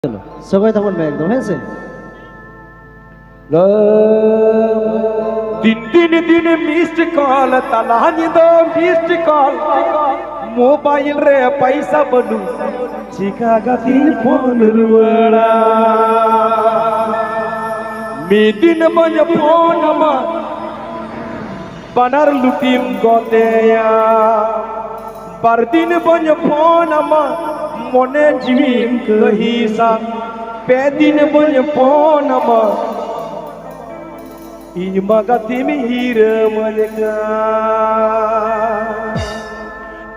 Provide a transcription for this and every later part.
চলো সবাই তখন একদম হয়েছে। তিন দিন দিন মিসড কল তালানি দো মিসড কল মোবাইল রে পয়সা বনু চিকাগাতি ফোন रुवड़ा मी दिन बज फोन मा पनर लुटिम गोतेया बर दिन बज फोन मा मने जीविम कहिसा पे दिन बज फोन मा Imagatim hiramalika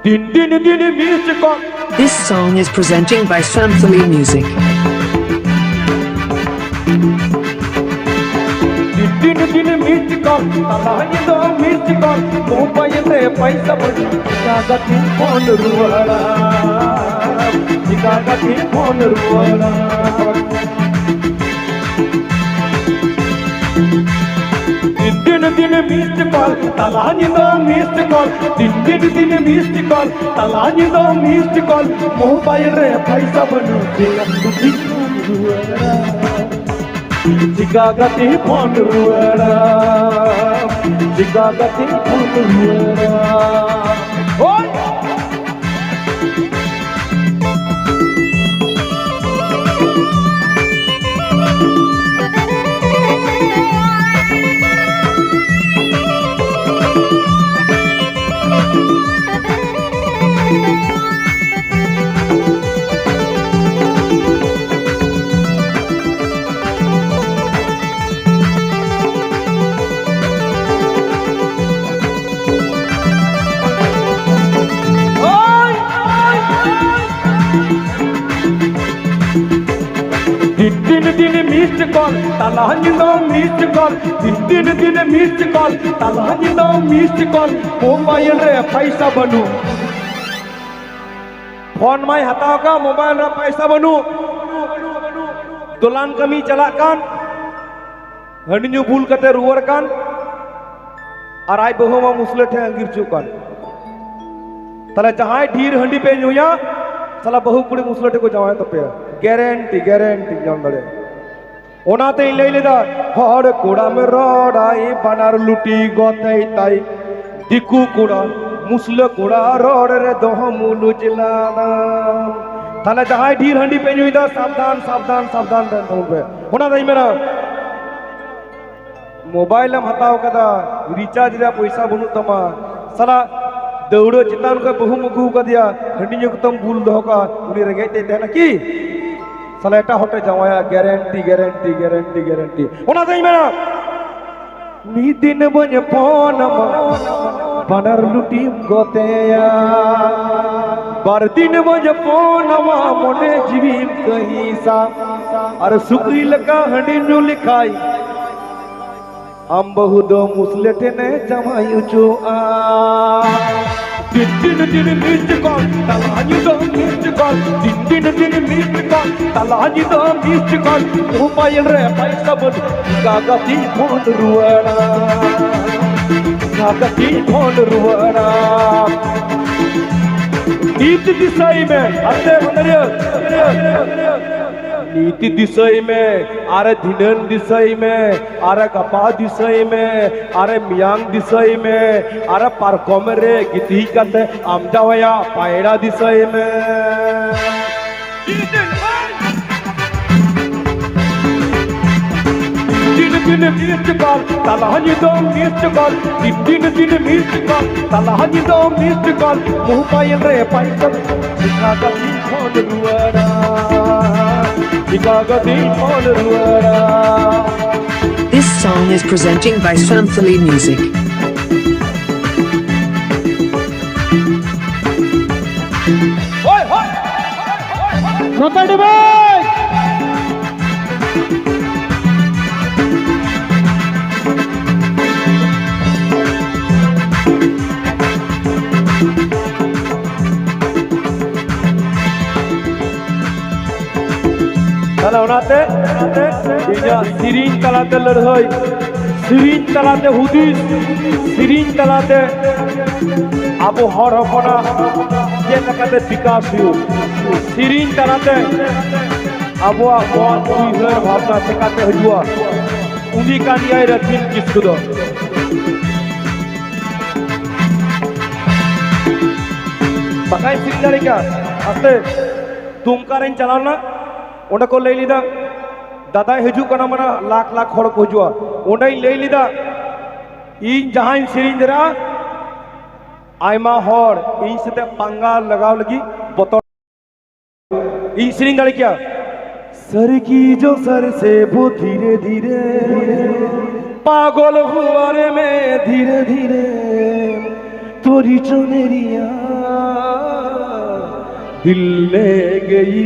Din din din missed call. This song is presenting by Santhali Music. Din din missed call. Talani do missed call. Mobile re paisa bani Jagati phone ruwala Jagati phone ruwala दिन दिन missed call Talani दो missed call दिन दिन missed call Talani दो missed call mobile रे पैसा बनु जिगागति phone रुवड़ा जिगागति फोन रुवड़ा ओए दिन दिन मिस्ड कॉल तलानी दो मिस्ड कॉल दिन दिन मिस्ड कॉल तलानी दो मिस्ड कॉल मोबाइल रे पैसा बनू फोन माय हताओ का मोबाइल रे पैसा बनू दोलान कमी चला कान हंडी भूल कते रुवर कान और आई बहु मा मुसले ठे अंगिर चुकान तले जहां ढीर हंडी पे नुया साला बहु कुड़ी मुसले को जवाए तो पे গ্যারান্টি গ্যারান্টি জান দরে ওনাতেই লইলেদা হর কোড়া মে রড়াই বানার লুটি গতাই তাই দিকু কোড়া মুসলে কোড়া রড় রে দহ মুলুজলানা তাহলে যাহাই ঢির হান্ডি পেনুইদা সাবধান সাবধান সাবধান দেন তোমবে ওনাতেই মেরা মোবাইল এম হাতাও কদা রিচার্জ রে পয়সা বনু তমা সালা দৌড়ো চিতান को বহু মুগু কা দিয়া हंडी जो तुम भूल दो का उनी रेगेते थे ना की साला एटा होटे जावाया गारंटी गारंटी गारंटी गारंटी ओना दई मेरा नी दिन बन फोन बनर लुटी गोतेया बर दिन बन फोन मने जीवी कहिसा और सुकरी लका हंडी नु लिखाई हम बहु दो मुसलेटे ने जमायु चो आ दिन दिन मिस्ड कॉल तलानी दो मिस्ड कॉल दिन दिन मिस्ड कॉल तलानी दो मिस्ड कॉल मोबाइल रे पैसा बन गागती फोन रुवड़ा गागती फोन रुवड़ा नीति दिशाई में अते बंदरिया नीति दिशय में आरे धिनन दिशय में आरे गपा दिशय में आरे मियांग दिशय में आरे पारकम रे गिती कते आमजावया पायड़ा दिशय में दिन दिन मिस्ड कॉल तलानी दो मिस्ड कॉल दिन दिन मिस्ड कॉल तलानी दो मिस्ड कॉल मोबाइल रे पैसा जिगागति फोन रुवड़ा जिगागति फोन रुवड़ा This song is presenting by Santhali Music. ओए होय নতাড়ি ভাই তাহলে ওনাতে ইয়া সিরিন তালাতে লড়াই সিরিন তালাতে হুদিস সিরিন তালাতে আবু হর হপনা যে টাকাতে বিকাশ হইও Sirin তালাতে abuak buat uihar bhabna chekate hajua uni kan yai Rathin Kisku do bakai sindari kya aste tumkarin chalana onda ko lei lida dada haju kana mana lakh lakh hor ko hajua ondai lei lida in jahan serin dera aima hor in sete panga lagaw lagi botol in serin dali kya sir की जो sir से वो धीरे धीरे पागल हुआ रे मैं धीरे धीरे तोरी चुनरिया दिल ले गई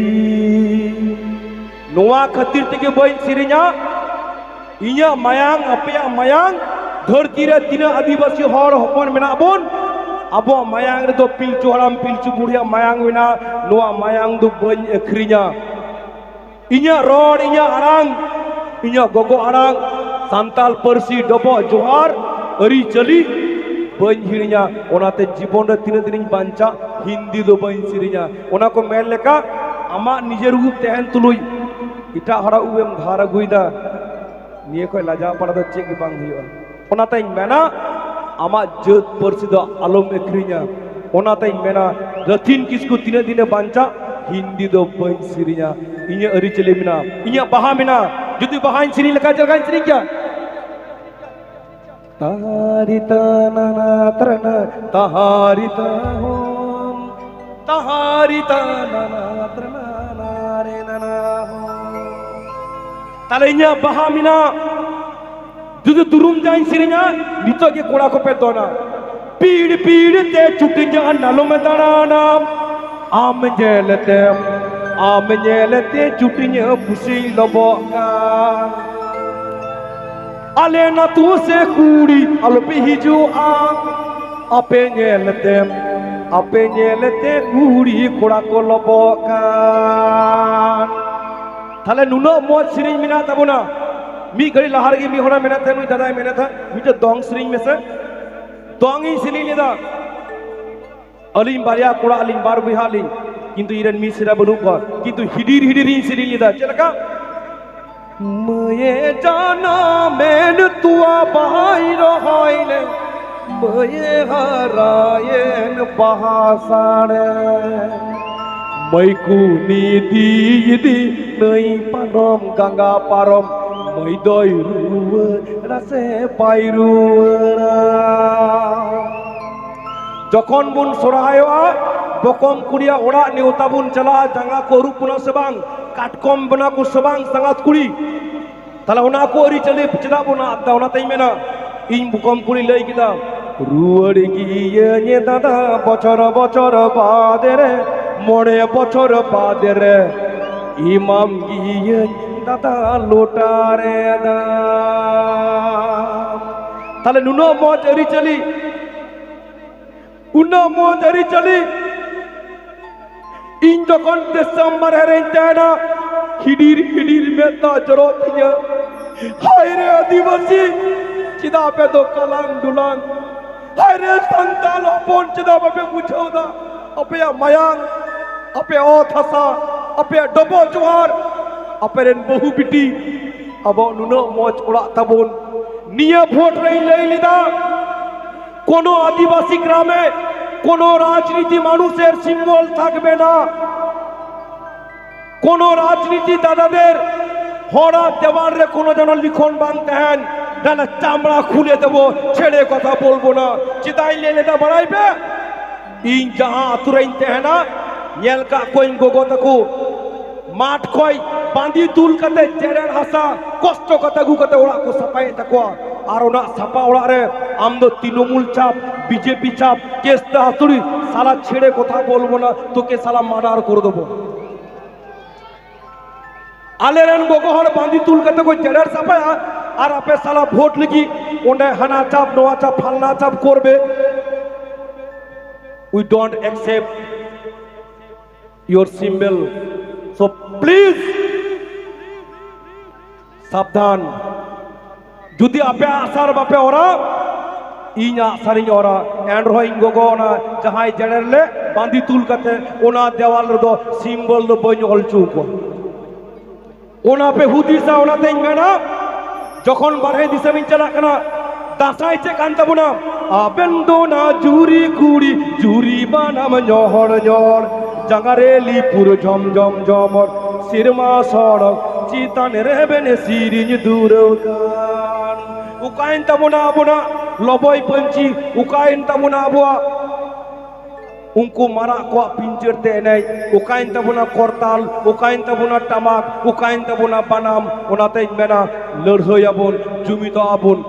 नोआ खातिर तेगे बइन सिरिnya inya mayang apya mayang धरती रे तीन आदिवासी हर हपन मेना bone abo mayang re do pilchu haram pilchu buढ़िया mayang wina noa mayang do bइन akhrinya inya rod inya arang inya gogo arang santal parsi dobo johar ari chali bain hirinya onate jibon re tine din bancha hindi do bain sirinya ona ko mel leka ama nijer rup tehen tului ita hara uem dhara guida niye ko laja pada do chek bang hiyo onate mena ama jat parsi do alom ekrinya onate mena Rathin Kisku tine dine bancha hindi do bain sirinya inya ari chele mina inya baha mina judi bahain siri leka jagain siri kya taharita nana trana taharita hom taharita nana trana nare nana hom talenya baha mina judi turum jain sirinya nito ke koda ko pe dona pid pid te chuti jan nalo me dana am jelete cutinya pusi loboka ale na tu se kuri alpi hiju ape nyelete kuri koda ko loboka thale nuno moj sering mina tabona mi gari lahar gi mi hona mena tha nui dada mena tha mi to dong sering me se dong hi sini leda alim baria koda alim bar bihaling কিন্তু Irene Misra বনুক কিন্তু হিডির হিডির ইনসিরি লিদা চলকা ময়ে জানা main Tuya বাহির হইলে ময়ে হারায়েন বাহাসাড়ে মাইকু নিদি ইদি নই পারম গঙ্গা পারম মই দই রুব রাসে পাইরু যখন বুন সরায়ওয়া bokom kuria ora neuta bun chala janga ko rupuna sebang katkom bana ko sebang sangat kuri tala ona ko ri chale pichda buna adda ona tai mena in bokom kuri lei kita ruwar giye nye dada bochor bochor badere more bochor badere imam giye dada lotare da tala nuno moj ri chali unna moj ri chali in jokon Desember herentana hidir hidir meta jorotinya hai re adivasi chida pe do kalang dulang hai re santal opon chida pe buchau da ape mayang ape othasa ape dobo johar aperen bahu biti abo nuno moj ora tabon niya vote rei lei lida kono adivasi grame কোনো রাজনীতি মানুষের symbol থাকবে না কোন রাজনীতি দাদাদের হরা দেওয়ার রে কোনো যেন লিখন বানতে হেন না চামড়া খুলে দেব ছেড়ে কথা বলবো না চিতাই লেলেটা বাড়াইবে ইন যাহা আতুরাইতে হেনা নেলকা কইন গোগতকু মাঠ কই বাঁধি তুল কাতে চেরের হাসা কষ্ট কথা গুকাতে ওরা কো সাপাই তাকোয়া আর ওনা সাপা ওরা রে আমদো তৃণমূল চাপ বিজেপি চাপ কেসটা হাতুড়ি সালা ছেড়ে কথা বলবো না তোকে সালা মার্ডার করে দেবো আলেরেন গোগহর বাঁধি তুল কাতে কই চেরের সাপায়া আর আপে সালা ভোট লিখি ওনে হানা চাপ নোয়া চাপ ফালনা চাপ করবে we don't accept your symbol so please সাবধান যদি আপে আসার বাপে ওরা ইনা সারিং ওরা এন্ড্রয়িং গোগোনা যাহাই জেনারেলে বাঁধি তুল কাতে ওনা দেওয়াল দ সিম্বল দ বই অলচুক ᱚᱱᱟ ᱯᱮ ᱦᱩᱫᱤᱥᱟ ᱚᱱᱟᱛᱮᱧ ᱢᱮᱱᱟ যখন বারহে দিশামিন চালাক কানা দাসাই চে কান তাবনা আবেন দো না জুরি কুড়ি জুরি বানাম ñহর ñর জাগারেলি পুর ঝম ঝম ঝমর সিরমা সড়ক চিতান রেবেন সিরিজ দূরগান উকাইন তাবনা আবনা লবই পঞ্চি উকাইন তাবনা আবয়া Unku marak kuat pincir tenai, ukain tabuna kortal, ukain tabuna tamak, ukain tabuna panam, onatein mena lerhoi abun, jumito abun,